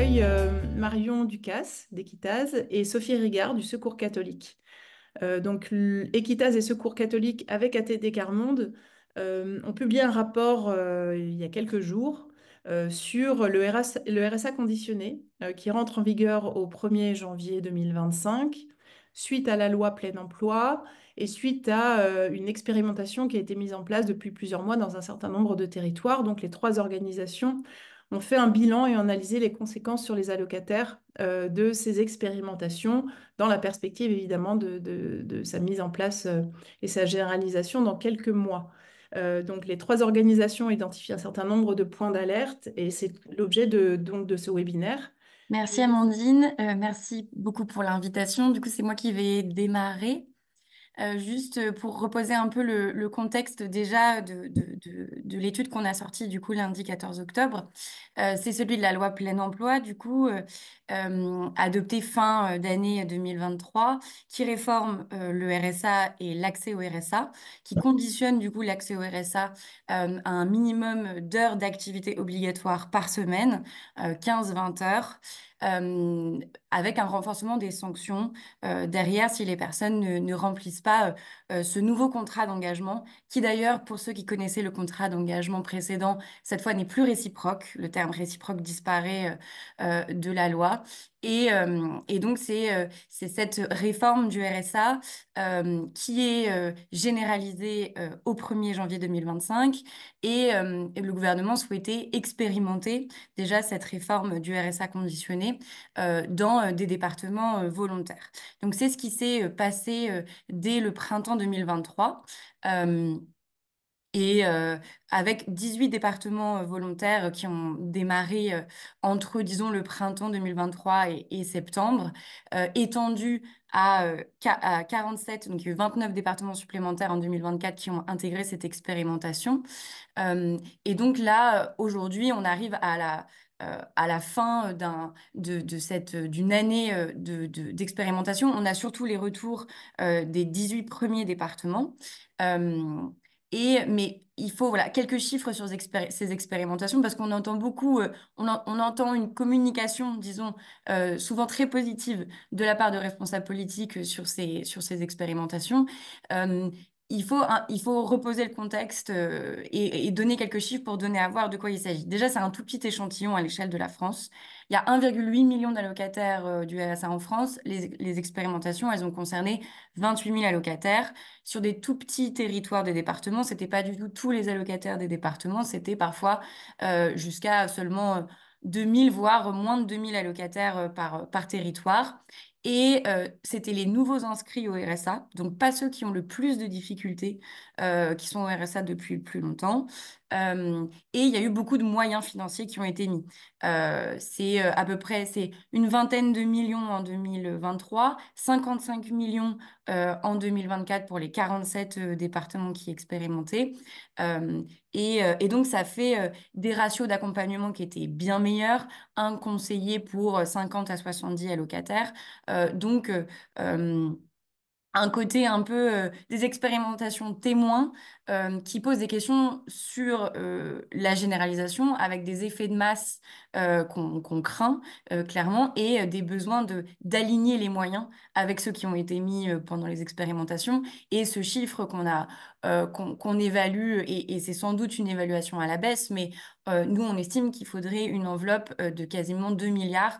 j'accueille Marion Ducasse d'Equitase et Sophie Rigard du Secours catholique. Equitase et Secours catholique avec ATD Quart Monde ont publié un rapport il y a quelques jours sur le RSA conditionné qui rentre en vigueur au 1er janvier 2025 suite à la loi plein emploi et suite à une expérimentation qui a été mise en place depuis plusieurs mois dans un certain nombre de territoires. Donc les trois organisations ont fait un bilan et ont analysé les conséquences sur les allocataires de ces expérimentations dans la perspective évidemment de sa mise en place et sa généralisation dans quelques mois. Donc les trois organisations identifient un certain nombre de points d'alerte et c'est l'objet de ce webinaire. Merci Amandine. Merci beaucoup pour l'invitation. Du coup, c'est moi qui vais démarrer. Juste pour reposer un peu le contexte déjà de l'étude qu'on a sortie du coup lundi 14 octobre. C'est celui de la loi plein emploi du coup adoptée fin d'année 2023 qui réforme le RSA et l'accès au RSA, qui conditionne du coup l'accès au RSA à un minimum d'heures d'activité obligatoire par semaine, 15-20 heures, euh, avec un renforcement des sanctions derrière si les personnes ne remplissent pas ce nouveau contrat d'engagement, qui d'ailleurs, pour ceux qui connaissaient le contrat d'engagement précédent, cette fois n'est plus réciproque. Le terme réciproque disparaît de la loi. Et donc, c'est cette réforme du RSA qui est généralisée au 1er janvier 2025. Et le gouvernement souhaitait expérimenter déjà cette réforme du RSA conditionné dans des départements volontaires. Donc, c'est ce qui s'est passé dès le printemps 2023. Euh, et avec 18 départements volontaires qui ont démarré entre, disons, le printemps 2023 et septembre, étendu à 47, donc il y a eu 29 départements supplémentaires en 2024 qui ont intégré cette expérimentation. Et donc là, aujourd'hui, on arrive à la fin d'une année d'expérimentation. On a surtout les retours des 18 premiers départements. Euh, mais il faut voilà, quelques chiffres sur ces expérimentations parce qu'on entend beaucoup, on entend une communication, disons, souvent très positive de la part de responsables politiques sur ces expérimentations. Euh, il faut reposer le contexte et donner quelques chiffres pour donner à voir de quoi il s'agit. Déjà, c'est un tout petit échantillon à l'échelle de la France. Il y a 1,8 million d'allocataires du RSA en France. Les expérimentations, elles ont concerné 28 000 allocataires. Sur des tout petits territoires des départements, c'était pas du tout tous les allocataires des départements, c'était parfois jusqu'à seulement 2000, voire moins de 2000 allocataires par territoire. Et c'était les nouveaux inscrits au RSA, donc pas ceux qui ont le plus de difficultés, qui sont au RSA depuis le plus longtemps. Et il y a eu beaucoup de moyens financiers qui ont été mis. C'est à peu près c'est une vingtaine de millions en 2023, 55 millions en 2024 pour les 47 départements qui expérimentaient. Euh, et donc, ça fait des ratios d'accompagnement qui étaient bien meilleurs, un conseiller pour 50 à 70 allocataires. Donc, un côté un peu des expérimentations témoins qui posent des questions sur la généralisation avec des effets de masse qu'on craint clairement et des besoins d'aligner les moyens avec ceux qui ont été mis pendant les expérimentations et ce chiffre qu'on évalue et c'est sans doute une évaluation à la baisse mais nous on estime qu'il faudrait une enveloppe de quasiment 2 milliards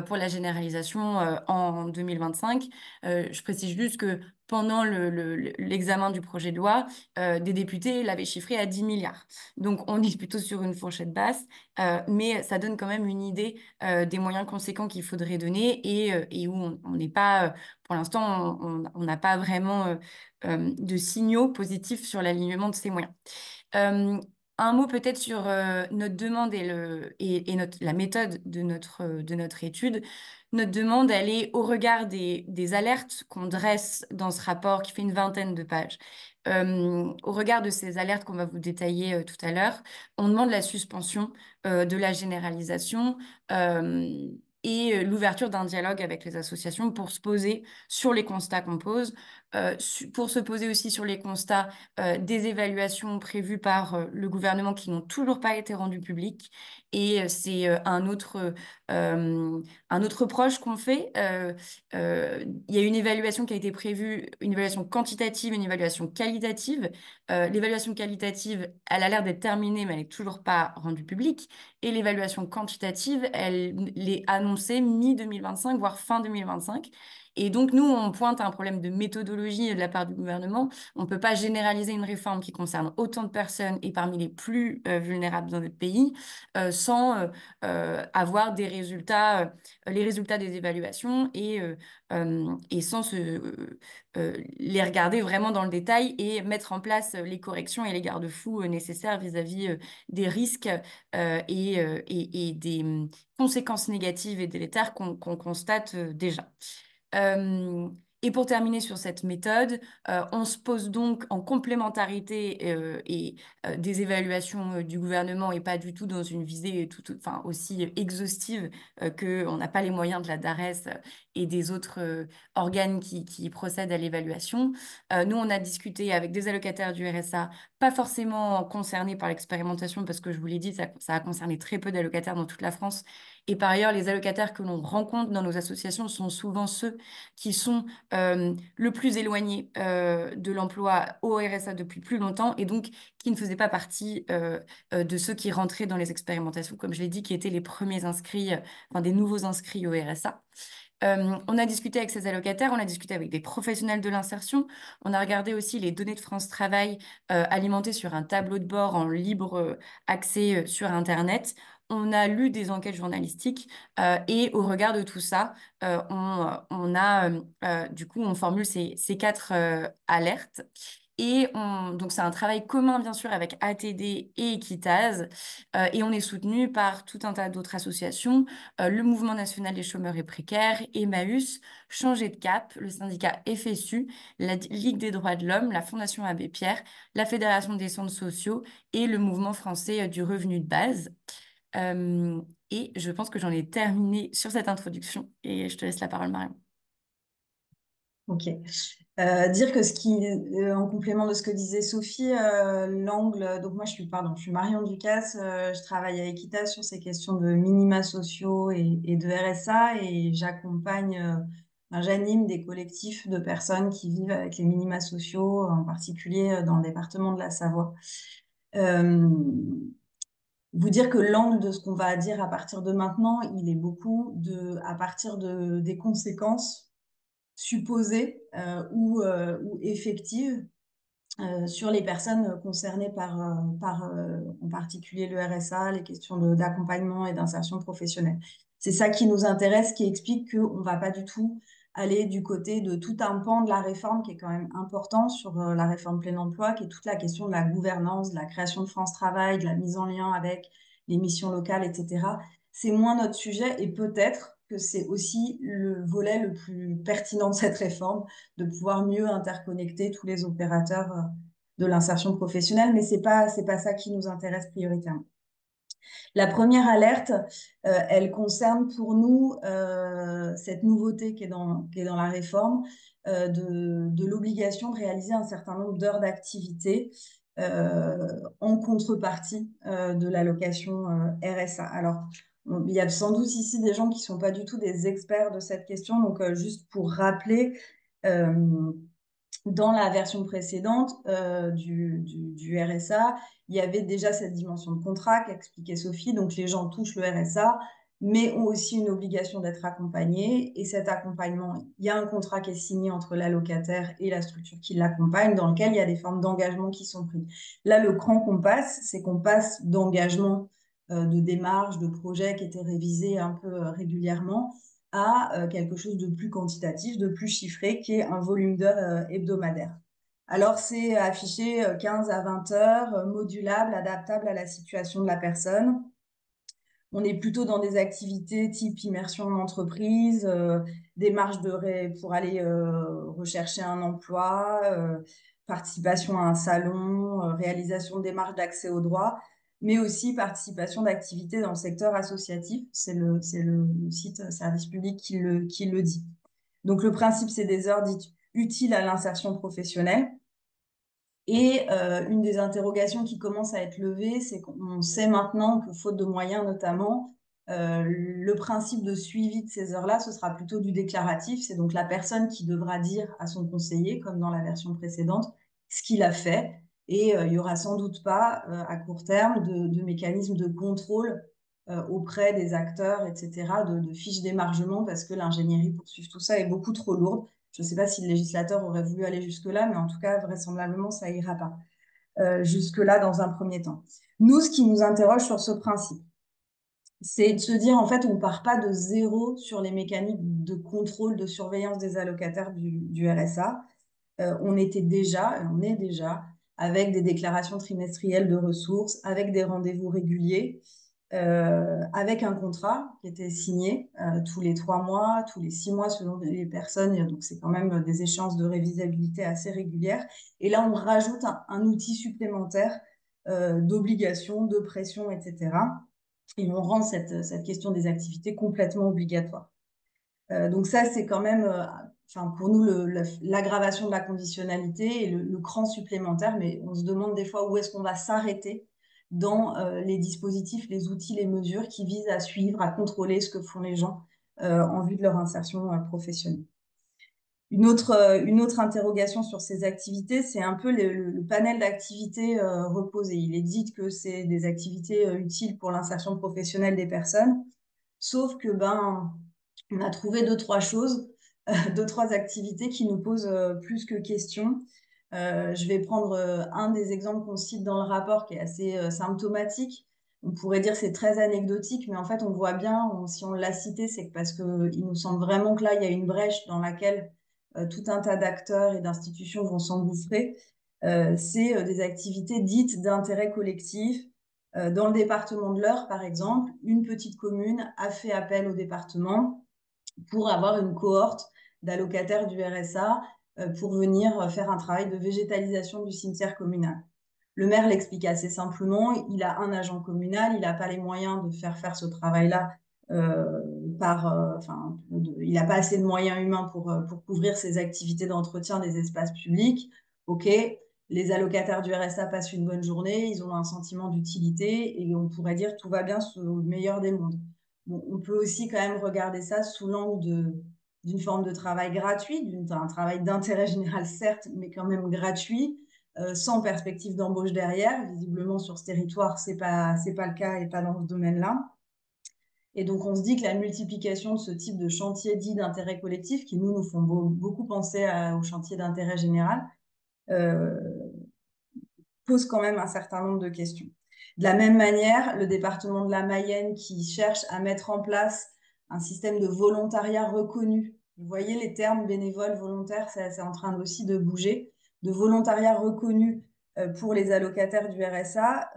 pour la généralisation en 2025. Je précise juste que pendant l'examen du projet de loi, des députés l'avaient chiffré à 10 milliards. Donc, on est plutôt sur une fourchette basse, mais ça donne quand même une idée des moyens conséquents qu'il faudrait donner et où on n'est pas, pour l'instant, on n'a pas vraiment de signaux positifs sur l'alignement de ces moyens. Euh, un mot peut-être sur notre demande et la méthode de notre étude. Notre demande, elle est au regard des alertes qu'on dresse dans ce rapport qui fait une vingtaine de pages. Au regard de ces alertes qu'on va vous détailler tout à l'heure, on demande la suspension de la généralisation et l'ouverture d'un dialogue avec les associations pour se poser sur les constats qu'on pose pour se poser aussi sur les constats des évaluations prévues par le gouvernement qui n'ont toujours pas été rendues publiques. Et c'est un autre reproche qu'on fait. Il y a une évaluation qui a été prévue, une évaluation quantitative, une évaluation qualitative. L'évaluation qualitative, elle a l'air d'être terminée, mais elle n'est toujours pas rendue publique. Et l'évaluation quantitative, elle est annoncée mi-2025, voire fin 2025. Et donc, nous, on pointe à un problème de méthodologie de la part du gouvernement. On ne peut pas généraliser une réforme qui concerne autant de personnes et parmi les plus vulnérables dans notre pays sans avoir des résultats, les résultats des évaluations et sans les regarder vraiment dans le détail et mettre en place les corrections et les garde-fous nécessaires vis-à-vis des risques et des conséquences négatives et délétères qu'on constate déjà. Euh, et pour terminer sur cette méthode, on se pose donc en complémentarité des évaluations du gouvernement et pas du tout dans une visée enfin, aussi exhaustive qu'on n'a pas les moyens de la DARES et des autres organes qui procèdent à l'évaluation. Nous, on a discuté avec des allocataires du RSA, pas forcément concernés par l'expérimentation parce que je vous l'ai dit, ça a concerné très peu d'allocataires dans toute la France. Et par ailleurs, les allocataires que l'on rencontre dans nos associations sont souvent ceux qui sont le plus éloignés de l'emploi au RSA depuis plus longtemps et donc qui ne faisaient pas partie de ceux qui rentraient dans les expérimentations, comme je l'ai dit, qui étaient les premiers inscrits, enfin des nouveaux inscrits au RSA. On a discuté avec ces allocataires, on a discuté avec des professionnels de l'insertion, on a regardé aussi les données de France Travail alimentées sur un tableau de bord en libre accès sur Internet. On a lu des enquêtes journalistiques et au regard de tout ça, on a du coup on formule ces quatre alertes. Donc c'est un travail commun bien sûr avec ATD et Equitase et on est soutenu par tout un tas d'autres associations, le Mouvement national des chômeurs et précaires, Emmaüs, Changer de cap, le syndicat FSU, la Ligue des droits de l'homme, la Fondation Abbé Pierre, la Fédération des centres sociaux et le Mouvement français du revenu de base. Euh, et je pense que j'en ai terminé sur cette introduction et je te laisse la parole, Marion. Ok. Dire que en complément de ce que disait Sophie, l'angle, donc moi je suis Marion Ducasse, je travaille à Equitas sur ces questions de minima sociaux et de RSA et j'anime des collectifs de personnes qui vivent avec les minima sociaux, en particulier dans le département de la Savoie. Euh, Vous dire que l'angle de ce qu'on va dire à partir de maintenant, il est beaucoup à partir des conséquences supposées ou effectives sur les personnes concernées par en particulier le RSA, les questions d'accompagnement et d'insertion professionnelle. C'est ça qui nous intéresse, qui explique qu'on ne va pas du tout aller du côté de tout un pan de la réforme qui est quand même important sur la réforme plein emploi, qui est toute la question de la gouvernance, de la création de France Travail, de la mise en lien avec les missions locales, etc. C'est moins notre sujet et peut-être que c'est aussi le volet le plus pertinent de cette réforme, de pouvoir mieux interconnecter tous les opérateurs de l'insertion professionnelle, mais c'est pas ça qui nous intéresse prioritairement. La première alerte, elle concerne pour nous cette nouveauté qui est dans la réforme de l'obligation de réaliser un certain nombre d'heures d'activité en contrepartie de l'allocation RSA. Alors, il y a sans doute ici des gens qui sont pas du tout des experts de cette question, donc juste pour rappeler, dans la version précédente du RSA, il y avait déjà cette dimension de contrat qu'expliquait Sophie. Donc, les gens touchent le RSA, mais ont aussi une obligation d'être accompagnés. Et cet accompagnement, il y a un contrat qui est signé entre l'allocataire et la structure qui l'accompagne, dans lequel il y a des formes d'engagement qui sont prises. Là, le cran qu'on passe, c'est qu'on passe d'engagement de démarche, de projet qui étaient révisés un peu régulièrement à quelque chose de plus quantitatif, de plus chiffré, qui est un volume d'heures hebdomadaire. Alors, c'est affiché 15 à 20 heures, modulable, adaptable à la situation de la personne. On est plutôt dans des activités type immersion en entreprise, démarche pour aller rechercher un emploi, participation à un salon, réalisation de démarches d'accès aux droits, mais aussi participation d'activités dans le secteur associatif. C'est le site Service Public qui le dit. Donc, le principe, c'est des heures dites utiles à l'insertion professionnelle. Et une des interrogations qui commence à être levée, c'est qu'on sait maintenant que, faute de moyens notamment, le principe de suivi de ces heures-là, ce sera plutôt du déclaratif. C'est donc la personne qui devra dire à son conseiller, comme dans la version précédente, ce qu'il a fait. Et il n'y aura sans doute pas, à court terme, de mécanismes de contrôle auprès des acteurs, etc., de fiches d'émargement, parce que l'ingénierie pour suivre tout ça est beaucoup trop lourde. Je ne sais pas si le législateur aurait voulu aller jusque-là, mais en tout cas, vraisemblablement, ça ira pas jusque-là dans un premier temps. Nous, ce qui nous interroge sur ce principe, c'est de se dire, en fait, on ne part pas de zéro sur les mécaniques de contrôle, de surveillance des allocataires du RSA. On est déjà avec des déclarations trimestrielles de ressources, avec des rendez-vous réguliers, avec un contrat qui était signé tous les 3 mois, tous les 6 mois selon les personnes. Donc, c'est quand même des échéances de révisabilité assez régulières. Et là, on rajoute un outil supplémentaire d'obligation, de pression, etc. Et on rend cette question des activités complètement obligatoire. Donc ça, c'est quand même, pour nous, l'aggravation de la conditionnalité et le cran supplémentaire. Mais on se demande des fois où est-ce qu'on va s'arrêter dans les dispositifs, les outils, les mesures qui visent à suivre, à contrôler ce que font les gens en vue de leur insertion professionnelle. Une autre interrogation sur ces activités, c'est un peu le panel d'activités reposées. Il est dit que c'est des activités utiles pour l'insertion professionnelle des personnes, sauf que on a trouvé 2-3 choses, 2-3 activités qui nous posent plus que question. Je vais prendre un des exemples qu'on cite dans le rapport qui est assez symptomatique. On pourrait dire que c'est très anecdotique, mais en fait, on voit bien, si on l'a cité, c'est parce qu'il nous semble vraiment que là, il y a une brèche dans laquelle tout un tas d'acteurs et d'institutions vont s'engouffrer. C'est des activités dites d'intérêt collectif. Dans le département de l'Eure, par exemple, une petite commune a fait appel au département pour avoir une cohorte d'allocataires du RSA pour venir faire un travail de végétalisation du cimetière communal. Le maire l'explique assez simplement, il a un agent communal, il n'a pas les moyens de faire ce travail-là, il n'a pas assez de moyens humains pour couvrir ses activités d'entretien des espaces publics. Ok, les allocataires du RSA passent une bonne journée, ils ont un sentiment d'utilité et on pourrait dire tout va bien sous le meilleur des mondes. Bon, on peut aussi quand même regarder ça sous l'angle d'une forme de travail gratuit, d'un travail d'intérêt général certes, mais quand même gratuit, sans perspective d'embauche derrière. Visiblement, sur ce territoire, c'est pas le cas et pas dans ce domaine-là. Et donc, on se dit que la multiplication de ce type de chantier dit d'intérêt collectif, qui nous font beaucoup penser au chantier d'intérêt général, pose quand même un certain nombre de questions. De la même manière, le département de la Mayenne qui cherche à mettre en place un système de volontariat reconnu. Vous voyez, les termes bénévoles, volontaires, c'est en train aussi de bouger. De volontariat reconnu pour les allocataires du RSA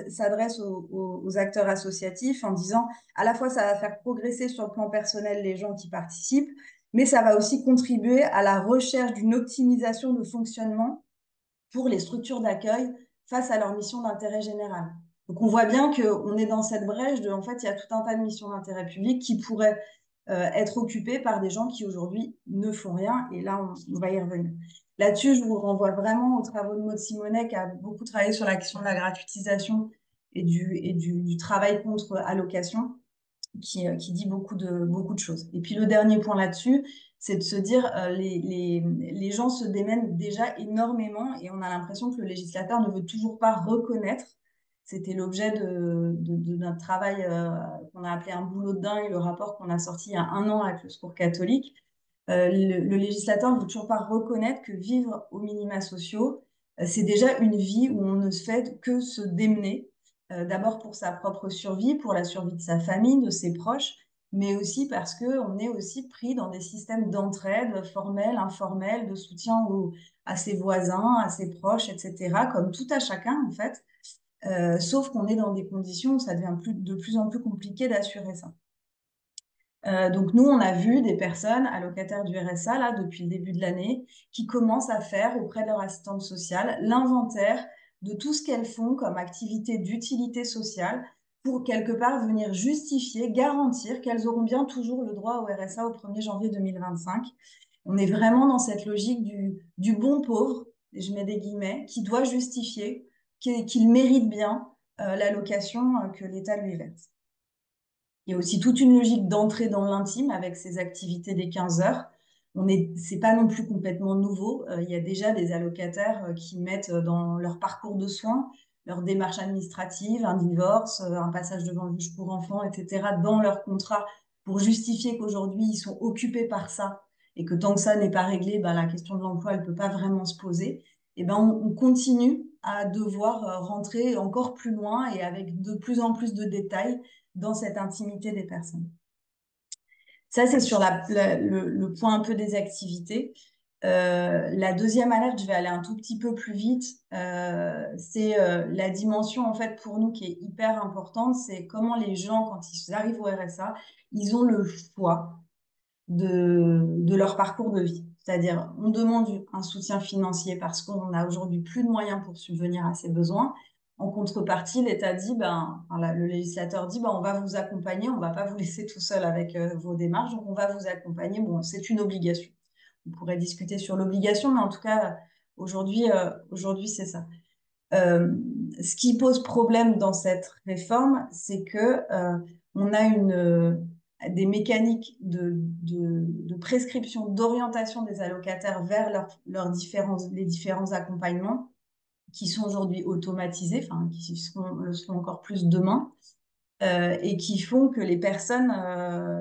s'adresse aux acteurs associatifs en disant à la fois ça va faire progresser sur le plan personnel les gens qui participent, mais ça va aussi contribuer à la recherche d'une optimisation de fonctionnement pour les structures d'accueil face à leur mission d'intérêt général. Donc on voit bien qu'on est dans cette brèche en fait, il y a tout un tas de missions d'intérêt public qui pourraient être occupées par des gens qui aujourd'hui ne font rien. Et là, on va y revenir. Là-dessus, je vous renvoie vraiment aux travaux de Maud Simonet qui a beaucoup travaillé sur la question de la gratuitisation et du travail contre allocation qui dit beaucoup de choses. Et puis le dernier point là-dessus, c'est de se dire les gens se démènent déjà énormément et on a l'impression que le législateur ne veut toujours pas reconnaître. C'était l'objet de notre travail qu'on a appelé un boulot de dingue, le rapport qu'on a sorti il y a 1 an avec le Secours catholique. Le législateur ne veut toujours pas reconnaître que vivre aux minima sociaux, c'est déjà une vie où on ne fait que se démener, d'abord pour sa propre survie, pour la survie de sa famille, de ses proches, mais aussi parce qu'on est aussi pris dans des systèmes d'entraide formels, informels, de soutien à ses voisins, à ses proches, etc., comme tout à chacun en fait, sauf qu'on est dans des conditions où ça devient de plus en plus compliqué d'assurer ça. Donc nous, on a vu des personnes allocataires du RSA là depuis le début de l'année qui commencent à faire auprès de leur assistante sociale l'inventaire de tout ce qu'elles font comme activité d'utilité sociale pour quelque part venir justifier, garantir qu'elles auront bien toujours le droit au RSA au 1er janvier 2025. On est vraiment dans cette logique du bon pauvre, et je mets des guillemets, qui doit justifier qu'il mérite bien l'allocation que l'État lui verse. Il y a aussi toute une logique d'entrée dans l'intime avec ces activités des 15 heures. C'est pas non plus complètement nouveau. Il y a déjà des allocataires qui mettent dans leur parcours de soins, leur démarche administrative, un divorce, un passage devant le juge pour enfants, etc., dans leur contrat pour justifier qu'aujourd'hui ils sont occupés par ça et que tant que ça n'est pas réglé, ben, la question de l'emploi elle peut pas vraiment se poser. Et ben on continue à devoir rentrer encore plus loin et avec de plus en plus de détails dans cette intimité des personnes. Ça, c'est sur le point un peu des activités. La deuxième alerte, je vais aller un tout petit peu plus vite, c'est la dimension, en fait, pour nous qui est hyper importante, c'est comment les gens, quand ils arrivent au RSA, ils ont le choix de leur parcours de vie. C'est-à-dire, on demande un soutien financier parce qu'on n'a aujourd'hui plus de moyens pour subvenir à ses besoins. En contrepartie, l'État dit, le législateur dit, on va vous accompagner, on va pas vous laisser tout seul avec vos démarches, donc on va vous accompagner. Bon, c'est une obligation. On pourrait discuter sur l'obligation, mais en tout cas, aujourd'hui, c'est ça. Ce qui pose problème dans cette réforme, c'est que on a des mécaniques de prescription, d'orientation des allocataires vers les différents accompagnements qui sont aujourd'hui automatisés, enfin qui le seront encore plus demain, et qui font que les personnes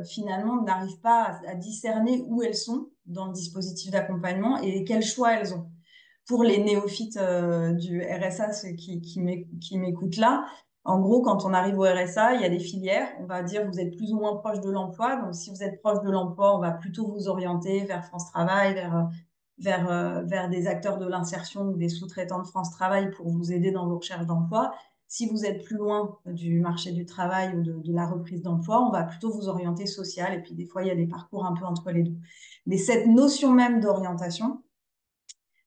finalement n'arrivent pas à discerner où elles sont dans le dispositif d'accompagnement et quel choix elles ont. Pour les néophytes du RSA, ceux qui m'écoutent là, en gros, quand on arrive au RSA, il y a des filières. On va dire vous êtes plus ou moins proche de l'emploi. Donc, si vous êtes proche de l'emploi, on va plutôt vous orienter vers France Travail, vers des acteurs de l'insertion ou des sous-traitants de France Travail pour vous aider dans vos recherches d'emploi. Si vous êtes plus loin du marché du travail ou de la reprise d'emploi, on va plutôt vous orienter social. Et puis, des fois, il y a des parcours un peu entre les deux. Mais cette notion même d'orientation,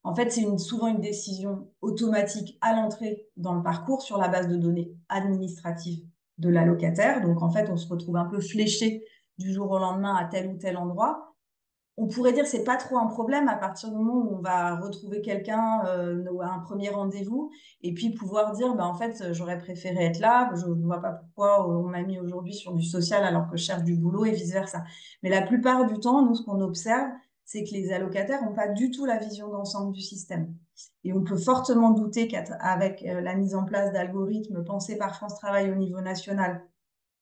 en fait, c'est souvent une décision automatique à l'entrée dans le parcours sur la base de données administratives de l'allocataire. Donc, en fait, on se retrouve un peu fléché du jour au lendemain à tel ou tel endroit. On pourrait dire que c'est pas trop un problème à partir du moment où on va retrouver quelqu'un à un premier rendez-vous et puis pouvoir dire, en fait, j'aurais préféré être là. Je ne vois pas pourquoi on m'a mis aujourd'hui sur du social alors que je cherche du boulot et vice-versa. Mais la plupart du temps, nous, ce qu'on observe, c'est que les allocataires n'ont pas du tout la vision d'ensemble du système. Et on peut fortement douter qu'avec la mise en place d'algorithmes pensés par France Travail au niveau national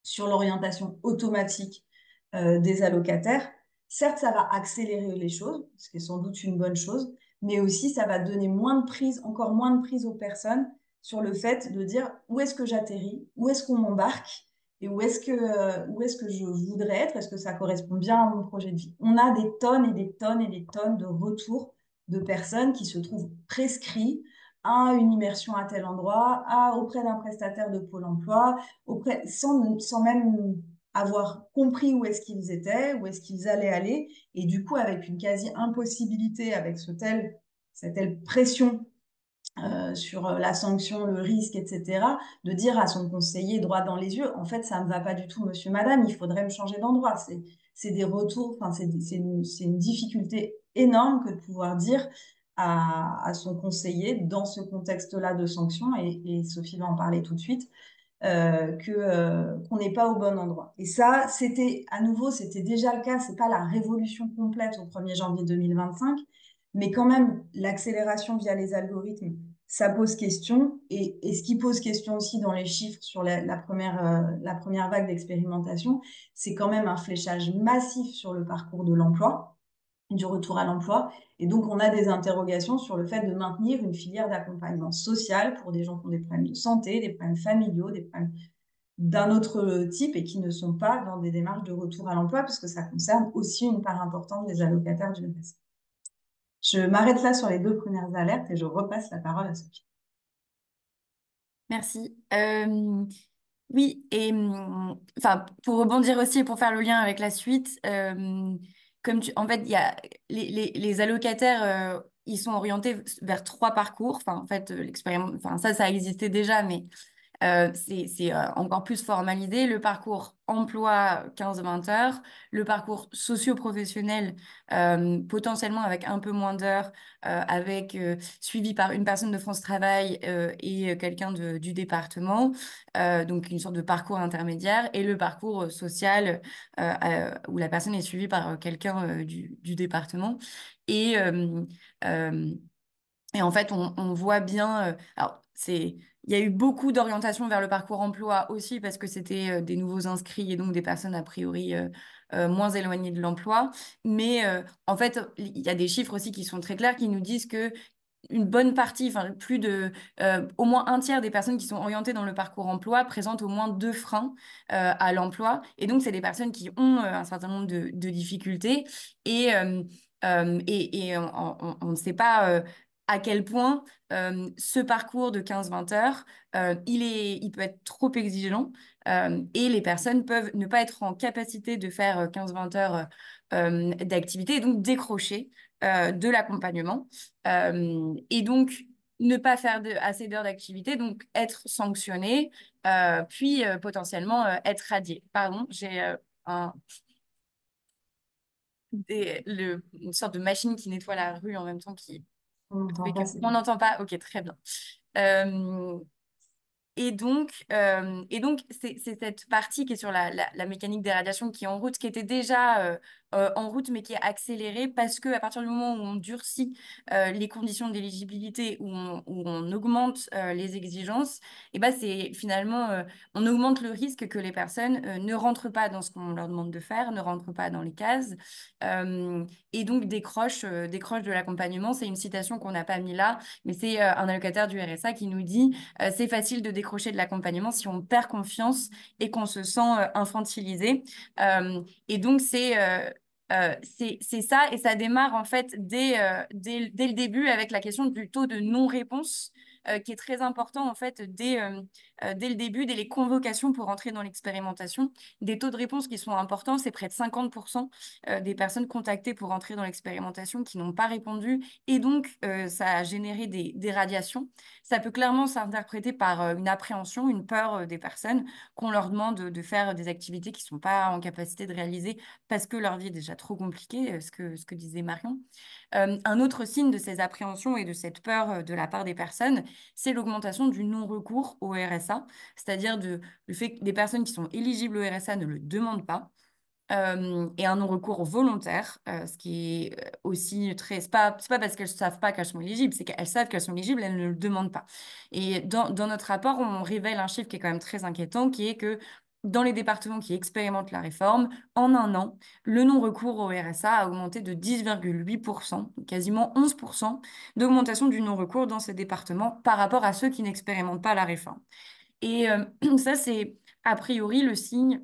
sur l'orientation automatique des allocataires, certes, ça va accélérer les choses, ce qui est sans doute une bonne chose, mais aussi ça va donner encore moins de prise aux personnes sur le fait de dire où est-ce que j'atterris, où est-ce qu'on m'embarque et où est-ce que je voudrais être, est-ce que ça correspond bien à mon projet de vie. On a des tonnes et des tonnes et des tonnes de retours de personnes qui se trouvent prescrits à une immersion à tel endroit, auprès d'un prestataire de Pôle emploi, sans même avoir compris où est-ce qu'ils étaient, où est-ce qu'ils allaient aller, et du coup avec une quasi-impossibilité, avec cette telle pression sur la sanction, le risque, etc., de dire à son conseiller droit dans les yeux, en fait, ça ne va pas du tout, monsieur, madame, il faudrait me changer d'endroit. C'est des retours, enfin, c'est une difficulté énorme que de pouvoir dire à son conseiller dans ce contexte-là de sanction, et Sophie va en parler tout de suite, qu'on n'est pas au bon endroit. Et ça, c'était déjà le cas. C'est pas la révolution complète au 1er janvier 2025, mais quand même, l'accélération via les algorithmes, ça pose question. Et ce qui pose question aussi dans les chiffres sur la première vague d'expérimentation, c'est quand même un fléchage massif sur le parcours de l'emploi, du retour à l'emploi. Et donc, on a des interrogations sur le fait de maintenir une filière d'accompagnement social pour des gens qui ont des problèmes de santé, des problèmes familiaux, des problèmes d'un autre type et qui ne sont pas dans des démarches de retour à l'emploi, puisque ça concerne aussi une part importante des allocataires du RSA. Je m'arrête là sur les 2 premières alertes et je repasse la parole à Sophie. Merci. Oui, et enfin, pour rebondir aussi et pour faire le lien avec la suite, en fait, il y a les allocataires, ils sont orientés vers 3 parcours. Enfin, en fait, l'expérience, enfin, ça existait déjà, mais C'est encore plus formalisé. Le parcours emploi 15-20 heures, le parcours socio-professionnel potentiellement avec un peu moins d'heures, suivi par une personne de France Travail et quelqu'un du département, donc une sorte de parcours intermédiaire, et le parcours social où la personne est suivie par quelqu'un du département. Et, euh, euh, et en fait, on voit bien. Il y a eu beaucoup d'orientation vers le parcours emploi aussi parce que c'était des nouveaux inscrits et donc des personnes a priori moins éloignées de l'emploi. Mais en fait, il y a des chiffres aussi qui sont très clairs qui nous disent que une bonne partie, enfin au moins un tiers des personnes qui sont orientées dans le parcours emploi présentent au moins deux freins à l'emploi. Et donc, c'est des personnes qui ont un certain nombre de difficultés et on ne sait pas à quel point ce parcours de 15-20 heures, il peut être trop exigeant et les personnes peuvent ne pas être en capacité de faire 15-20 heures d'activité et donc décrocher de l'accompagnement. Et donc, ne pas faire assez d'heures d'activité, donc être sanctionné, puis potentiellement être radié. Pardon, j'ai un, une sorte de machine qui nettoie la rue en même temps qui On n'entend fait pas, que c'est on bon. n'entend pas. Ok, très bien. Euh, et donc c'est cette partie qui est sur la mécanique des radiations qui est en route, qui était déjà en route, mais qui est accélérée parce que à partir du moment où on durcit les conditions d'éligibilité, où on augmente les exigences, et ben c'est finalement, on augmente le risque que les personnes ne rentrent pas dans ce qu'on leur demande de faire, ne rentrent pas dans les cases, et donc décrochent de l'accompagnement. C'est une citation qu'on n'a pas mis là, mais c'est un allocataire du RSA qui nous dit c'est facile de décrocher de l'accompagnement si on perd confiance et qu'on se sent infantilisé. Et donc, c'est ça, et ça démarre en fait dès le début avec la question du taux de non-réponse, qui est très important en fait dès le début, dès les convocations pour entrer dans l'expérimentation. Des taux de réponse qui sont importants, c'est près de 50% des personnes contactées pour entrer dans l'expérimentation qui n'ont pas répondu, et donc ça a généré des radiations. Ça peut clairement s'interpréter par une appréhension, une peur des personnes qu'on leur demande de faire des activités qu'ils ne sont pas en capacité de réaliser parce que leur vie est déjà trop compliquée, ce que disait Marion. Un autre signe de ces appréhensions et de cette peur de la part des personnes, c'est l'augmentation du non-recours au RSA, c'est-à-dire le fait que des personnes qui sont éligibles au RSA ne le demandent pas, et un non-recours volontaire, ce qui est aussi très... C'est pas parce qu'elles ne savent pas qu'elles sont éligibles, c'est qu'elles savent qu'elles sont éligibles, elles ne le demandent pas. Et dans notre rapport, on révèle un chiffre qui est quand même très inquiétant, qui est que dans les départements qui expérimentent la réforme, en un an, le non-recours au RSA a augmenté de 10,8%, quasiment 11% d'augmentation du non-recours dans ces départements par rapport à ceux qui n'expérimentent pas la réforme. Et ça, c'est a priori le signe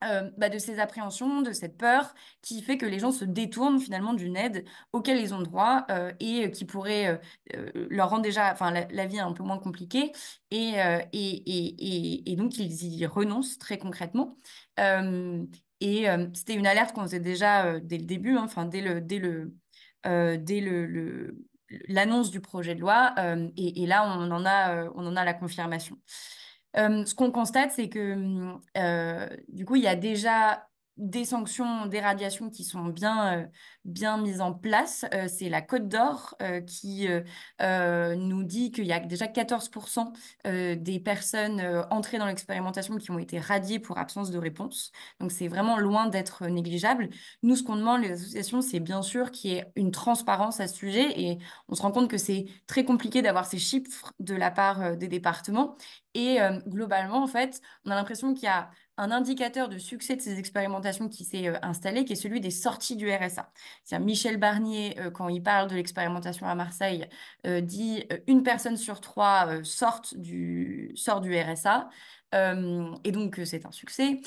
de ces appréhensions, de cette peur qui fait que les gens se détournent finalement d'une aide auquel ils ont droit et qui pourrait leur rendre déjà enfin, la vie un peu moins compliquée et donc ils y renoncent très concrètement. C'était une alerte qu'on faisait déjà dès le début, hein, enfin l'annonce du projet de loi et là on en a la confirmation. Ce qu'on constate, c'est que du coup, il y a déjà des sanctions, des radiations qui sont bien mises en place. C'est la Côte d'Or qui nous dit qu'il y a déjà 14% des personnes entrées dans l'expérimentation qui ont été radiées pour absence de réponse. Donc, c'est vraiment loin d'être négligeable. Nous, ce qu'on demande, les associations, c'est bien sûr qu'il y ait une transparence à ce sujet et on se rend compte que c'est très compliqué d'avoir ces chiffres de la part des départements. Et globalement, en fait, on a l'impression qu'il y a un indicateur de succès de ces expérimentations qui s'est installé, qui est celui des sorties du RSA. C'est-à-dire Michel Barnier, quand il parle de l'expérimentation à Marseille, dit une personne sur trois sort du RSA. Et donc, c'est un succès.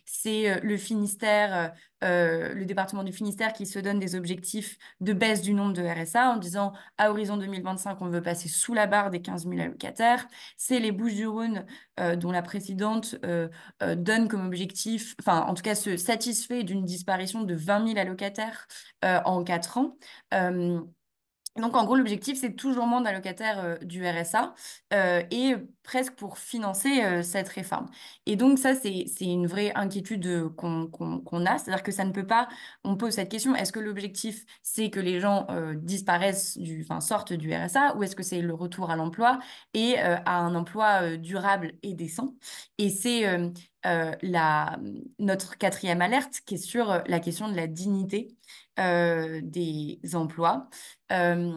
C'est le Finistère, le département du Finistère qui se donne des objectifs de baisse du nombre de RSA en disant à horizon 2025, on veut passer sous la barre des 15 000 allocataires. C'est les Bouches-du-Rhône dont la présidente donne comme objectif, enfin en tout cas se satisfait d'une disparition de 20 000 allocataires en 4 ans. Donc, en gros, l'objectif, c'est toujours moins d'allocataires du RSA et presque pour financer cette réforme. Et donc, ça, c'est une vraie inquiétude qu'on a. C'est-à-dire que ça ne peut pas, on pose cette question, est-ce que l'objectif, c'est que les gens disparaissent enfin, sortent du RSA ou est-ce que c'est le retour à l'emploi et à un emploi durable et décent? Et c'est notre quatrième alerte qui est sur la question de la dignité des emplois euh,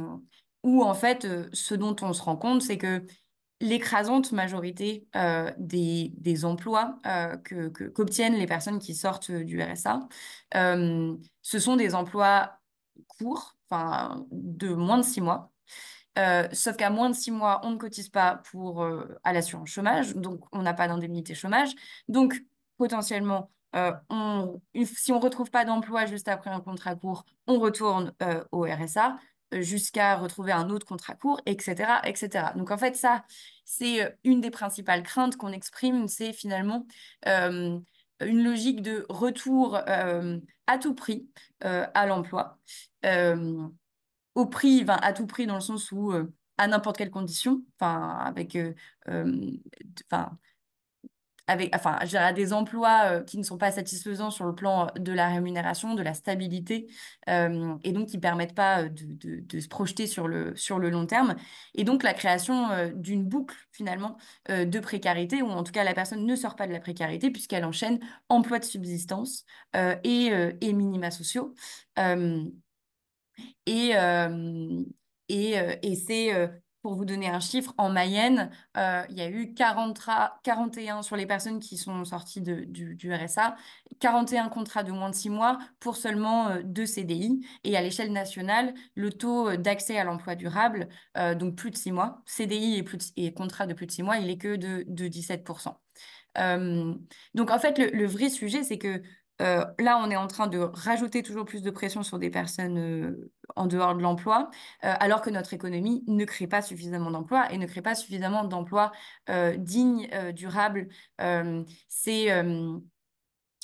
où en fait, ce dont on se rend compte, c'est que l'écrasante majorité des emplois qu'obtiennent les personnes qui sortent du RSA, ce sont des emplois courts, enfin de moins de 6 mois. Sauf qu'à moins de 6 mois, on ne cotise pas à l'assurance chômage, donc on n'a pas d'indemnité chômage. Donc, potentiellement, si on ne retrouve pas d'emploi juste après un contrat court, on retourne au RSA jusqu'à retrouver un autre contrat court, etc., etc. Donc, en fait, ça, c'est une des principales craintes qu'on exprime, c'est finalement euh, une logique de retour à tout prix à l'emploi. Euh, Au prix, enfin, à tout prix dans le sens où à n'importe quelle condition, enfin euh, enfin enfin, je dirais à des emplois qui ne sont pas satisfaisants sur le plan de la rémunération, de la stabilité, et donc qui permettent pas de se projeter sur le long terme. Et donc la création d'une boucle finalement de précarité, où en tout cas la personne ne sort pas de la précarité puisqu'elle enchaîne emploi de subsistance et minima sociaux. Euh, et, et c'est, pour vous donner un chiffre, en Mayenne, il y a eu 41 sur les personnes qui sont sorties du RSA, 41 contrats de moins de 6 mois pour seulement 2 CDI. Et à l'échelle nationale, le taux d'accès à l'emploi durable, donc plus de 6 mois, CDI et contrat de plus de 6 mois, il est que de 17%. Euh, donc en fait, le vrai sujet, c'est que là, on est en train de rajouter toujours plus de pression sur des personnes en dehors de l'emploi, alors que notre économie ne crée pas suffisamment d'emplois et ne crée pas suffisamment d'emplois dignes, durables. C'est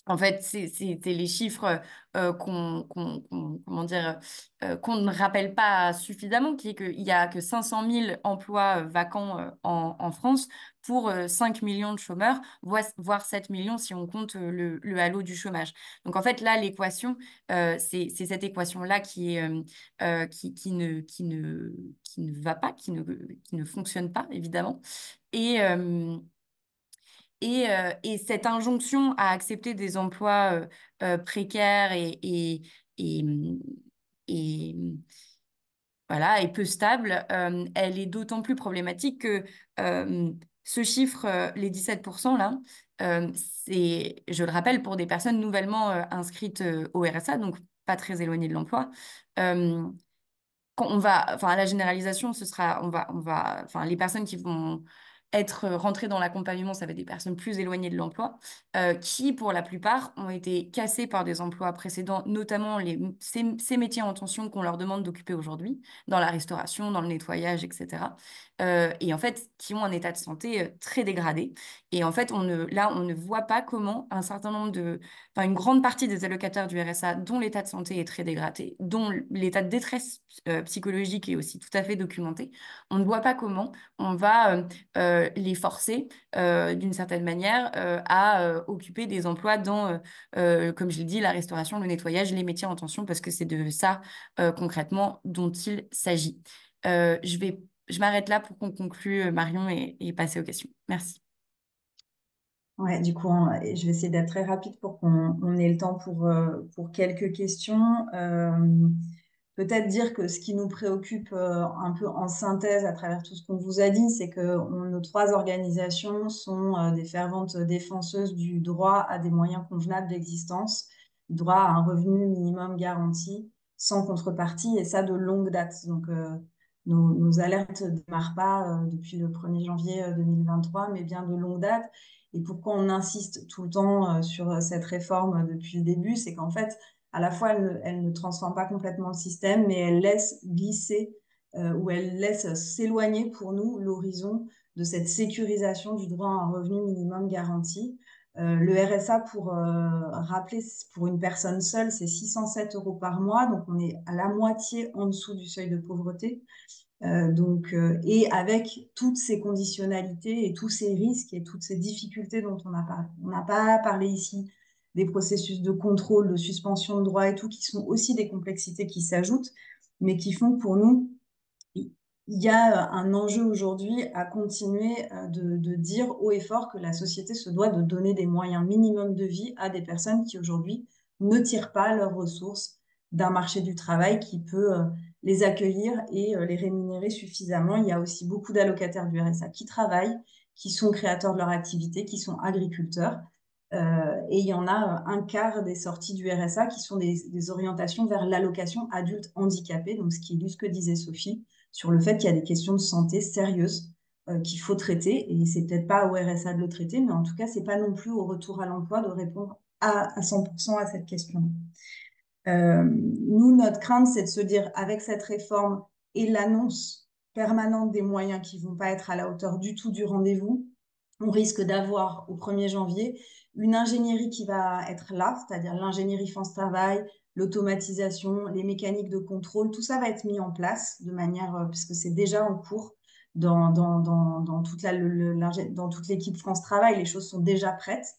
En fait, c'est les chiffres comment dire, qu'on ne rappelle pas suffisamment, qui est qu'il y a que 500 000 emplois vacants en France pour 5 millions de chômeurs, voire 7 millions si on compte le halo du chômage. Donc en fait, là, l'équation, c'est cette équation-là qui ne va pas, qui ne fonctionne pas, évidemment. Et, et cette injonction à accepter des emplois précaires et, et, voilà, et peu stable, elle est d'autant plus problématique que ce chiffre, les 17% là, je le rappelle, pour des personnes nouvellement inscrites au RSA, donc pas très éloignées de l'emploi. Euh, Quand on va, enfin, la généralisation, ce sera, enfin, les personnes qui vont être rentrées dans l'accompagnement, ça va être des personnes plus éloignées de l'emploi, qui, pour la plupart, ont été cassées par des emplois précédents, notamment ces métiers en tension qu'on leur demande d'occuper aujourd'hui, dans la restauration, dans le nettoyage, etc. Et en fait, qui ont un état de santé très dégradé. Et en fait, là, on ne voit pas comment un certain nombre enfin, une grande partie des allocataires du RSA, dont l'état de santé est très dégradé, dont l'état de détresse psychologique est aussi tout à fait documenté, on ne voit pas comment on va les forcer, d'une certaine manière, à occuper des emplois dans, comme je l'ai dit, la restauration, le nettoyage, les métiers en tension, parce que c'est de ça, concrètement, dont il s'agit. Je m'arrête là pour qu'on conclue, Marion, et passer aux questions. Merci. Ouais, du coup, je vais essayer d'être très rapide pour qu'on ait le temps pour quelques questions. Peut-être dire que ce qui nous préoccupe un peu en synthèse à travers tout ce qu'on vous a dit, c'est que nos trois organisations sont des ferventes défenseuses du droit à des moyens convenables d'existence, droit à un revenu minimum garanti, sans contrepartie, et ça de longue date. Donc, nos alertes ne démarrent pas depuis le 1er janvier 2023, mais bien de longue date. Et pourquoi on insiste tout le temps sur cette réforme depuis le début, c'est qu'en fait, à la fois, elle ne transforme pas complètement le système, mais elle laisse glisser ou elle laisse s'éloigner pour nous l'horizon de cette sécurisation du droit à un revenu minimum garanti. Le RSA, pour rappeler, pour une personne seule, c'est 607 € par mois, donc on est à la moitié en dessous du seuil de pauvreté. Et avec toutes ces conditionnalités et tous ces risques et toutes ces difficultés dont on n'a pas parlé ici, des processus de contrôle, de suspension de droits et tout, qui sont aussi des complexités qui s'ajoutent, mais qui font que pour nous, il y a un enjeu aujourd'hui à continuer de dire haut et fort que la société se doit de donner des moyens minimums de vie à des personnes qui aujourd'hui ne tirent pas leurs ressources d'un marché du travail qui peut les accueillir et les rémunérer suffisamment. Il y a aussi beaucoup d'allocataires du RSA qui travaillent, qui sont créateurs de leur activité, qui sont agriculteurs. Et il y en a un quart des sorties du RSA qui sont des orientations vers l'allocation adulte handicapé, donc ce qui illustre ce que disait Sophie sur le fait qu'il y a des questions de santé sérieuses qu'il faut traiter. Et c'est peut-être pas au RSA de le traiter, mais en tout cas, c'est pas non plus au retour à l'emploi de répondre à 100% à cette question. Nous, notre crainte, c'est de se dire, avec cette réforme et l'annonce permanente des moyens qui vont pas être à la hauteur du tout du rendez-vous, on risque d'avoir au 1er janvier une ingénierie qui va être là, c'est-à-dire l'ingénierie France Travail, l'automatisation, les mécaniques de contrôle, tout ça va être mis en place de manière, puisque c'est déjà en cours dans toute l'équipe France Travail, les choses sont déjà prêtes.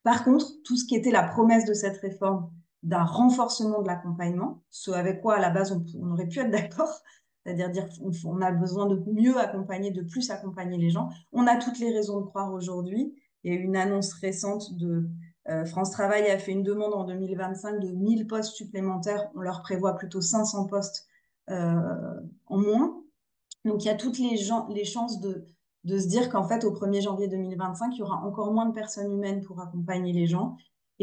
Par contre, tout ce qui était la promesse de cette réforme d'un renforcement de l'accompagnement, ce avec quoi à la base on aurait pu être d'accord, c'est-à-dire dire on a besoin de mieux accompagner, de plus accompagner les gens. On a toutes les raisons de croire aujourd'hui. Il y a eu une annonce récente de France Travail a fait une demande en 2025 de 1000 postes supplémentaires. On leur prévoit plutôt 500 postes en moins. Donc, il y a toutes les chances de se dire qu'en fait, au 1er janvier 2025, il y aura encore moins de personnes humaines pour accompagner les gens.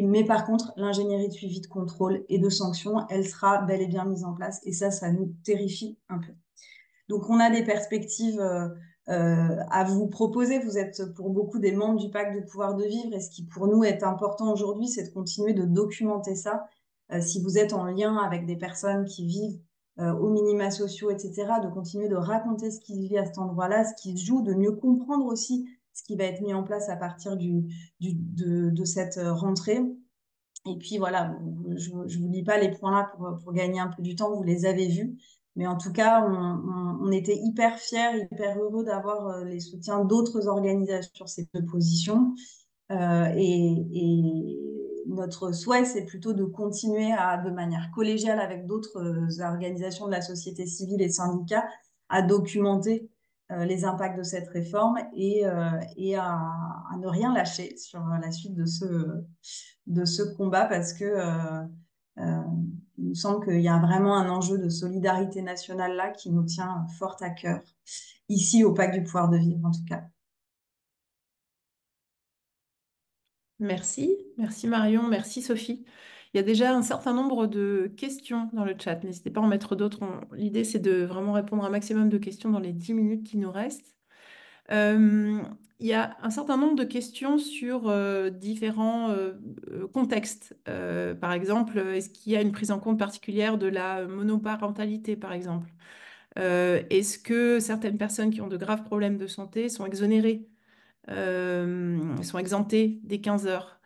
Mais par contre, l'ingénierie de suivi de contrôle et de sanctions, elle sera bel et bien mise en place. Et ça nous terrifie un peu. Donc, on a des perspectives à vous proposer. Vous êtes pour beaucoup des membres du pacte de pouvoir de vivre. Et ce qui pour nous est important aujourd'hui, c'est de continuer de documenter ça. Si vous êtes en lien avec des personnes qui vivent aux minima sociaux, etc., de continuer de raconter ce qui se vit à cet endroit-là, ce qui se joue, de mieux comprendre aussi ce qui va être mis en place à partir de cette rentrée. Et puis voilà, je ne vous lis pas les points là pour gagner un peu du temps, vous les avez vus. Mais en tout cas, on était hyper fiers, hyper heureux d'avoir les soutiens d'autres organisations sur ces deux positions. Et notre souhait, c'est plutôt de continuer de manière collégiale avec d'autres organisations de la société civile et syndicats à documenter les impacts de cette réforme et à ne rien lâcher sur la suite de ce combat parce que euh, il nous semble qu'il y a vraiment un enjeu de solidarité nationale là qui nous tient fort à cœur, ici au Pacte du pouvoir de vivre en tout cas. Merci, merci Marion, merci Sophie. Il y a déjà un certain nombre de questions dans le chat. N'hésitez pas à en mettre d'autres. L'idée, c'est de vraiment répondre à un maximum de questions dans les 10 minutes qui nous restent. Euh, il y a un certain nombre de questions sur différents contextes. Par exemple, est-ce qu'il y a une prise en compte particulière de la monoparentalité, par exemple? Est-ce que certaines personnes qui ont de graves problèmes de santé sont exonérées, sont exemptées des 15 heures?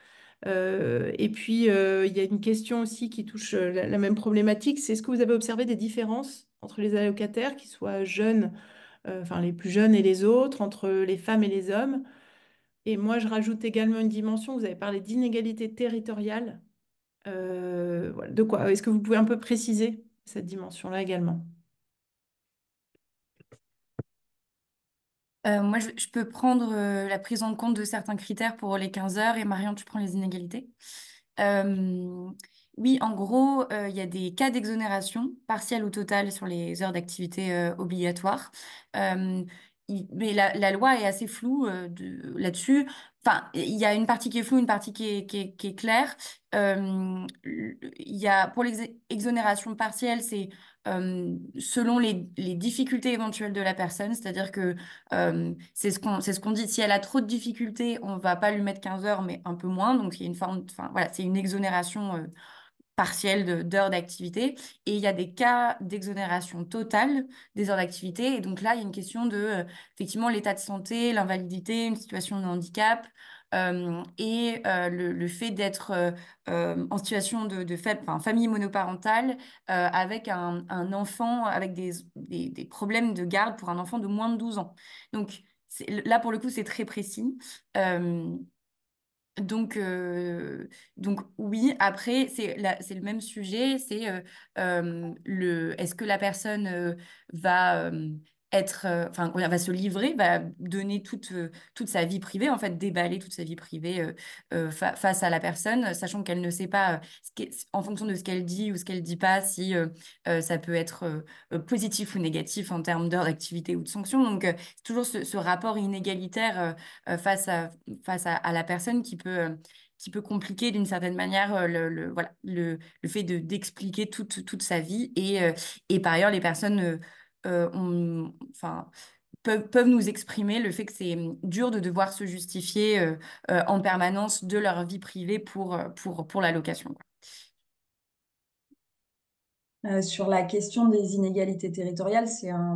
Et puis, il y a une question aussi qui touche la même problématique, c'est est-ce que vous avez observé des différences entre les allocataires, qui soient jeunes, enfin les plus jeunes et les autres, entre les femmes et les hommes? Et moi, je rajoute également une dimension, vous avez parlé d'inégalité territoriale. Voilà, de quoi? Est-ce que vous pouvez un peu préciser cette dimension-là également? Moi, je peux prendre la prise en compte de certains critères pour les 15 heures et Marion, tu prends les inégalités. Euh, oui, en gros, il y a des cas d'exonération partielle ou totale sur les heures d'activité obligatoires. Euh, mais la loi est assez floue là-dessus. Enfin, il y a une partie qui est floue, une partie qui est claire. Il y a, pour l'exonération partielle, c'est selon les difficultés éventuelles de la personne, c'est-à-dire que c'est ce qu'on dit. Si elle a trop de difficultés, on va pas lui mettre 15 heures, mais un peu moins. Donc, il y a une forme, enfin, voilà, c'est une exonération partielle d'heures d'activité. Et il y a des cas d'exonération totale des heures d'activité. Et donc là, il y a une question de, effectivement, l'état de santé, l'invalidité, une situation de handicap. Le fait d'être en situation enfin, famille monoparentale avec un enfant avec des problèmes de garde pour un enfant de moins de 12 ans. Donc là, pour le coup, c'est très précis. Euh, donc, euh, donc oui, après, c'est le même sujet, est-ce que la personne va enfin, va se livrer, va donner toute sa vie privée, en fait, déballer toute sa vie privée face à la personne, sachant qu'elle ne sait pas, en fonction de ce qu'elle dit ou ce qu'elle dit pas, si ça peut être positif ou négatif en termes d'heures d'activité ou de sanctions. Donc, c'est toujours ce rapport inégalitaire face à la personne qui peut compliquer d'une certaine manière voilà, le fait d'expliquer toute sa vie. Et par ailleurs, les personnes enfin, peuvent nous exprimer le fait que c'est dur de devoir se justifier en permanence de leur vie privée pour la location, quoi. Sur la question des inégalités territoriales,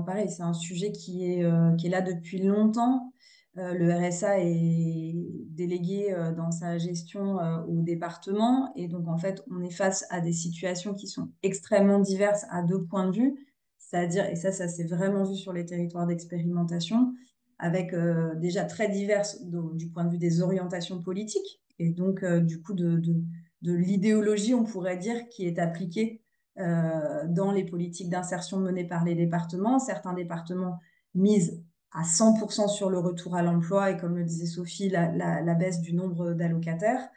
pareil, c'est un sujet qui est là depuis longtemps. Le RSA est délégué dans sa gestion au département et donc en fait, on est face à des situations qui sont extrêmement diverses à deux points de vue, c'est-à-dire, et ça s'est vraiment vu sur les territoires d'expérimentation, avec déjà très diverses du point de vue des orientations politiques et donc du coup de l'idéologie, on pourrait dire, qui est appliquée dans les politiques d'insertion menées par les départements. Certains départements misent à 100% sur le retour à l'emploi et, comme le disait Sophie, la baisse du nombre d'allocataires.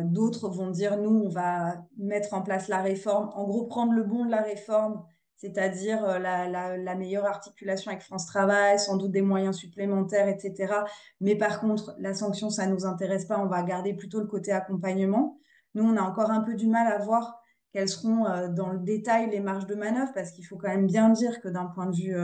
D'autres vont dire, nous, on va mettre en place la réforme, en gros, prendre le bon de la réforme, c'est-à-dire la meilleure articulation avec France Travail, sans doute des moyens supplémentaires, etc. Mais par contre, la sanction, ça ne nous intéresse pas, on va garder plutôt le côté accompagnement. Nous, on a encore un peu du mal à voir quelles seront dans le détail les marges de manœuvre, parce qu'il faut quand même bien dire que d'un point de vue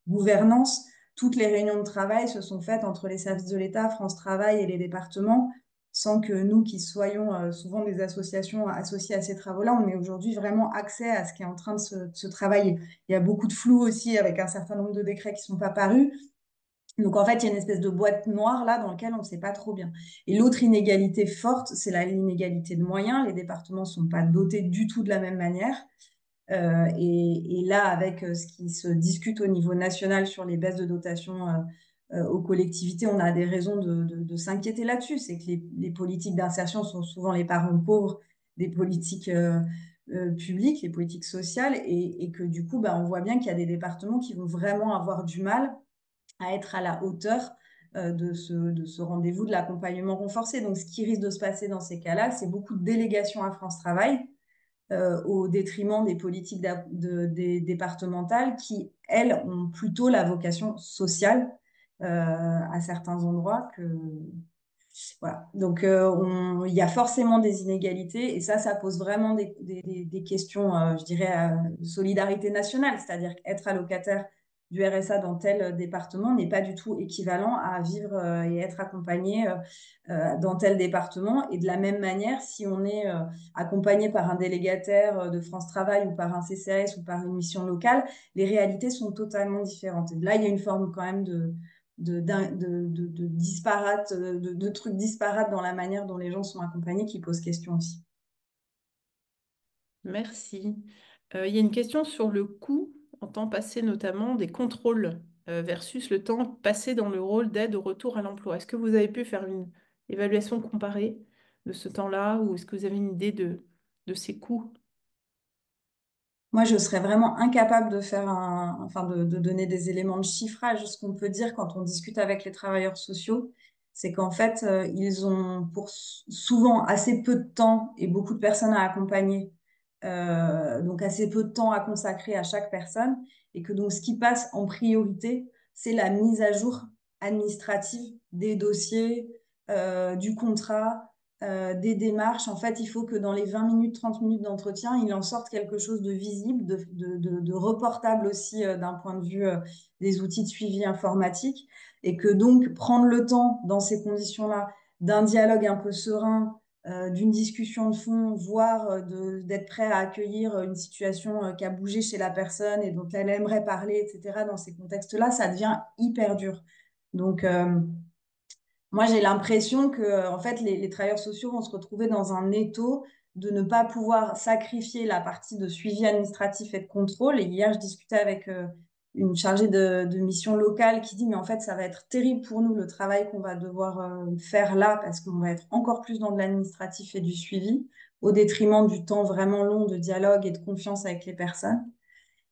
gouvernance, toutes les réunions de travail se sont faites entre les services de l'État, France Travail et les départements, sans que nous, qui soyons souvent des associations associées à ces travaux-là, on ait aujourd'hui vraiment accès à ce qui est en train de se travailler. Il y a beaucoup de flou aussi avec un certain nombre de décrets qui ne sont pas parus. Donc, en fait, il y a une espèce de boîte noire là dans laquelle on ne sait pas trop bien. Et l'autre inégalité forte, c'est l'inégalité de moyens. Les départements ne sont pas dotés du tout de la même manière. Et là, avec ce qui se discute au niveau national sur les baisses de dotation aux collectivités, on a des raisons de s'inquiéter là-dessus. C'est que les politiques d'insertion sont souvent les parents pauvres des politiques publiques, les politiques sociales, et que du coup, bah, on voit bien qu'il y a des départements qui vont vraiment avoir du mal à être à la hauteur de ce rendez-vous de l'accompagnement renforcé. Donc, ce qui risque de se passer dans ces cas-là, c'est beaucoup de délégations à France Travail au détriment des politiques des départementales qui, elles, ont plutôt la vocation sociale à certains endroits que... Voilà. Donc, il y a forcément des inégalités et ça pose vraiment des questions, je dirais, de solidarité nationale, c'est-à-dire qu'être allocataire du RSA dans tel département n'est pas du tout équivalent à vivre et être accompagné dans tel département. Et de la même manière, si on est accompagné par un délégataire de France Travail ou par un CCAS ou par une mission locale, les réalités sont totalement différentes. Et là, il y a une forme quand même de disparate, de trucs disparates dans la manière dont les gens sont accompagnés qui posent question aussi. Merci. Il y a une question sur le coût en temps passé, notamment des contrôles versus le temps passé dans le rôle d'aide au retour à l'emploi. Est-ce que vous avez pu faire une évaluation comparée de ce temps-là ou est-ce que vous avez une idée de ces coûts? Moi, je serais vraiment incapable de faire enfin, de donner des éléments de chiffrage. Ce qu'on peut dire quand on discute avec les travailleurs sociaux, c'est qu'en fait, ils ont souvent assez peu de temps et beaucoup de personnes à accompagner, donc assez peu de temps à consacrer à chaque personne, et que donc ce qui passe en priorité, c'est la mise à jour administrative des dossiers, du contrat, des démarches. En fait, il faut que dans les 20 minutes, 30 minutes d'entretien, il en sorte quelque chose de visible, de reportable aussi d'un point de vue des outils de suivi informatique. Et que donc, prendre le temps dans ces conditions-là d'un dialogue un peu serein d'une discussion de fond, voire d'être prêt à accueillir une situation qui a bougé chez la personne et dont elle aimerait parler, etc. Dans ces contextes-là, ça devient hyper dur. Donc, moi, j'ai l'impression que, en fait, les travailleurs sociaux vont se retrouver dans un étau de ne pas pouvoir sacrifier la partie de suivi administratif et de contrôle. Et hier, je discutais avec une chargée de mission locale qui dit, mais en fait, ça va être terrible pour nous le travail qu'on va devoir faire là parce qu'on va être encore plus dans de l'administratif et du suivi au détriment du temps vraiment long de dialogue et de confiance avec les personnes.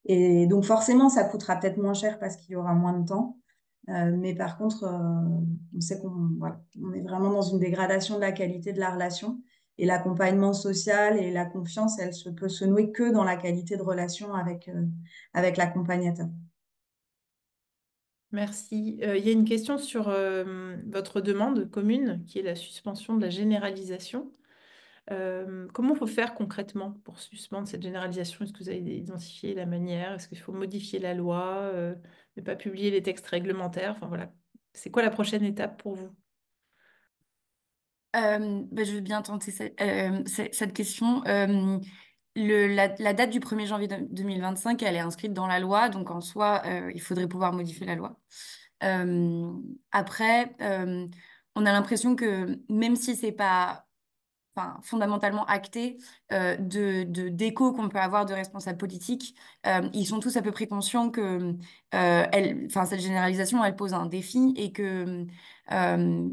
Et donc, forcément, ça coûtera peut-être moins cher parce qu'il y aura moins de temps. Mais par contre, on sait on est vraiment dans une dégradation de la qualité de la relation. Et l'accompagnement social et la confiance, peut se nouer que dans la qualité de relation avec l'accompagnateur. Merci. Il y a une question sur votre demande commune, qui est la suspension de la généralisation. Comment il faut faire concrètement pour suspendre cette généralisation? Est-ce que vous avez identifié la manière? Est-ce qu'il faut modifier la loi, ne pas publier les textes réglementaires? Enfin voilà, c'est quoi la prochaine étape pour vous? Bah, je veux bien tenter cette question. La date du 1er janvier 2025, elle est inscrite dans la loi, donc en soi, il faudrait pouvoir modifier la loi. Après, on a l'impression que même si c'est pas enfin, fondamentalement acté d'échos qu'on peut avoir de responsables politiques. Ils sont tous à peu près conscients que enfin, cette généralisation, elle pose un défi euh,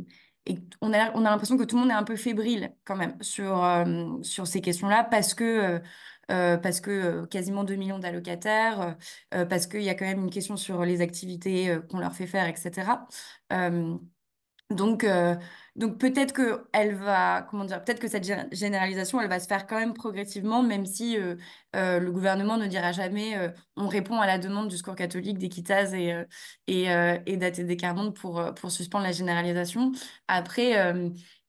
et on a l'impression que tout le monde est un peu fébrile quand même sur ces questions-là parce que quasiment 2 millions d'allocataires, parce qu'il y a quand même une question sur les activités qu'on leur fait faire, etc. Euh, donc, euh, donc peut-être que elle va, comment dire, peut-être que cette généralisation, elle va se faire quand même progressivement, même si le gouvernement ne dira jamais on répond à la demande du Secours catholique, d'Equitas et d'ATD Quart pour suspendre la généralisation. Après,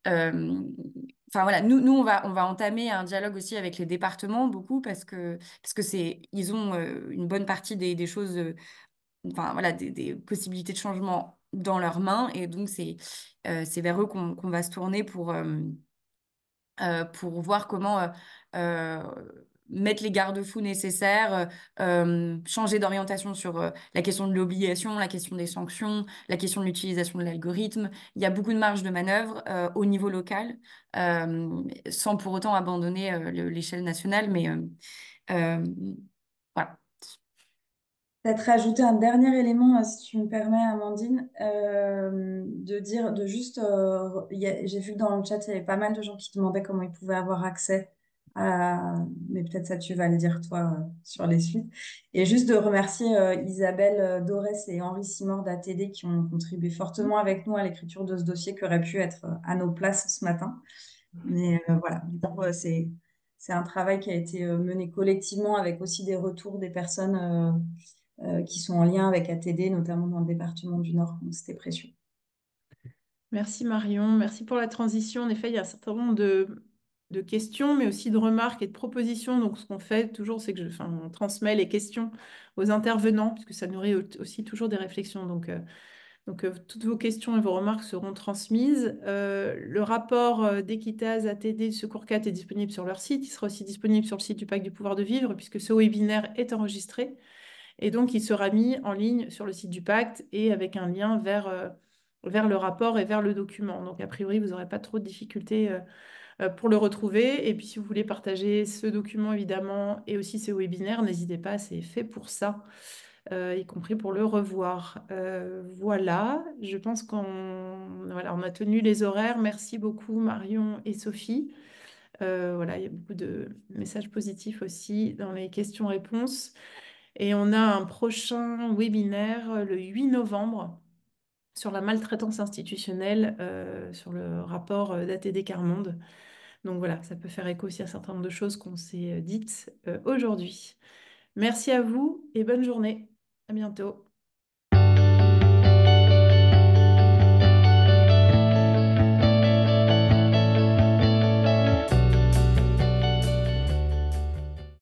enfin voilà, nous on va entamer un dialogue aussi avec les départements beaucoup parce que ils ont une bonne partie des choses enfin voilà, des possibilités de changement dans leurs mains. Et donc, c'est vers eux qu'on va se tourner pour voir comment euh, mettre les garde-fous nécessaires, changer d'orientation sur la question de l'obligation, la question des sanctions, la question de l'utilisation de l'algorithme. Il y a beaucoup de marge de manœuvre au niveau local, sans pour autant abandonner l'échelle nationale. Mais euh, voilà. Peut-être rajouter un dernier élément, si tu me permets, Amandine, de juste, j'ai vu que dans le chat, il y avait pas mal de gens qui demandaient comment ils pouvaient avoir accès mais peut-être ça tu vas le dire toi sur les suites. Et juste de remercier Isabelle Dorès et Henri Simard d'ATD qui ont contribué fortement avec nous à l'écriture de ce dossier qui aurait pu être à nos places ce matin. Mais voilà, du coup, c'est un travail qui a été mené collectivement avec aussi des retours des personnes qui sont en lien avec ATD, notamment dans le département du Nord. Donc, c'était précieux. Merci Marion, merci pour la transition. En effet, il y a un certain nombre de questions, mais aussi de remarques et de propositions. Donc, ce qu'on fait toujours, c'est que on transmet les questions aux intervenants, puisque ça nourrit aussi toujours des réflexions. Donc, toutes vos questions et vos remarques seront transmises. Le rapport d'Equitas ATD de Secours 4 est disponible sur leur site. Il sera aussi disponible sur le site du Pacte du pouvoir de vivre, puisque ce webinaire est enregistré. Et donc, il sera mis en ligne sur le site du pacte et avec un lien vers le rapport et vers le document. Donc, a priori, vous n'aurez pas trop de difficultés pour le retrouver. Et puis, si vous voulez partager ce document, évidemment, et aussi ce webinaire, n'hésitez pas, c'est fait pour ça, y compris pour le revoir. Voilà, je pense on a tenu les horaires. Merci beaucoup, Marion et Sophie. Voilà, il y a beaucoup de messages positifs aussi dans les questions-réponses. Et on a un prochain webinaire le 8 novembre sur la maltraitance institutionnelle, sur le rapport d'ATD Quart-Monde. Donc voilà, ça peut faire écho aussi à un certain nombre de choses qu'on s'est dites aujourd'hui. Merci à vous et bonne journée. À bientôt.